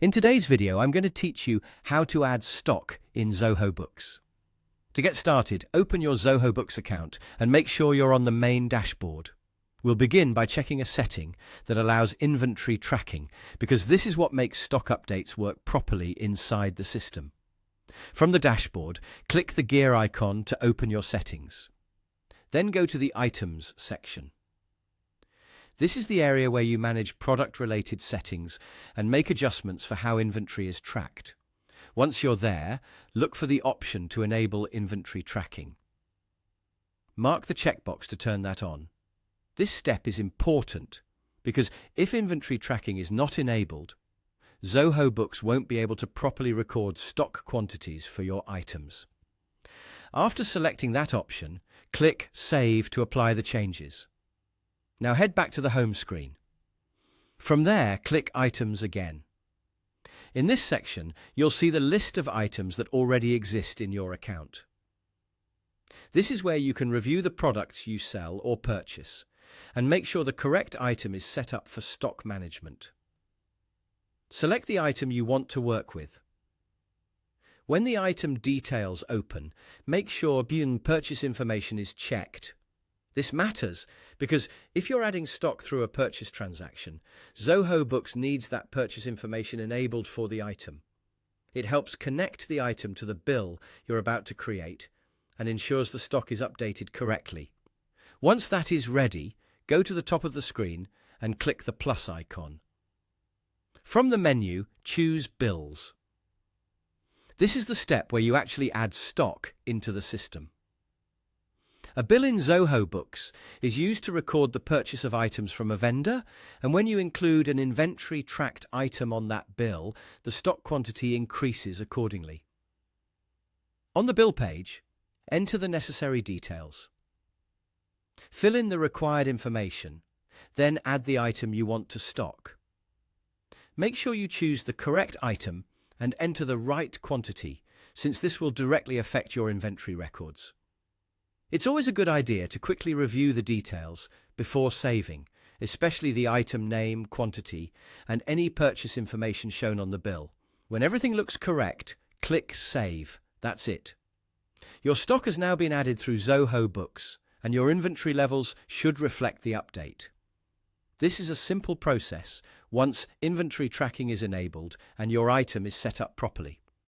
In today's video, I'm going to teach you how to add stock in Zoho Books. To get started, open your Zoho Books account and make sure you're on the main dashboard. We'll begin by checking a setting that allows inventory tracking, because this is what makes stock updates work properly inside the system. From the dashboard, click the gear icon to open your settings. Then go to the Items section. This is the area where you manage product-related settings and make adjustments for how inventory is tracked. Once you're there, look for the option to enable inventory tracking. Mark the checkbox to turn that on. This step is important because if inventory tracking is not enabled, Zoho Books won't be able to properly record stock quantities for your items. After selecting that option, click Save to apply the changes. Now head back to the home screen. From there, click Items again. In this section, you'll see the list of items that already exist in your account. This is where you can review the products you sell or purchase and make sure the correct item is set up for stock management. Select the item you want to work with. When the item details open, make sure purchase information is checked. This matters because if you're adding stock through a purchase transaction, Zoho Books needs that purchase information enabled for the item. It helps connect the item to the bill you're about to create and ensures the stock is updated correctly. Once that is ready, go to the top of the screen and click the plus icon. From the menu, choose Bills. This is the step where you actually add stock into the system. A bill in Zoho Books is used to record the purchase of items from a vendor, and when you include an inventory-tracked item on that bill, the stock quantity increases accordingly. On the bill page, enter the necessary details. Fill in the required information, then add the item you want to stock. Make sure you choose the correct item and enter the right quantity, since this will directly affect your inventory records. It's always a good idea to quickly review the details before saving, especially the item name, quantity, and any purchase information shown on the bill. When everything looks correct, click Save. That's it. Your stock has now been added through Zoho Books, and your inventory levels should reflect the update. This is a simple process once inventory tracking is enabled and your item is set up properly.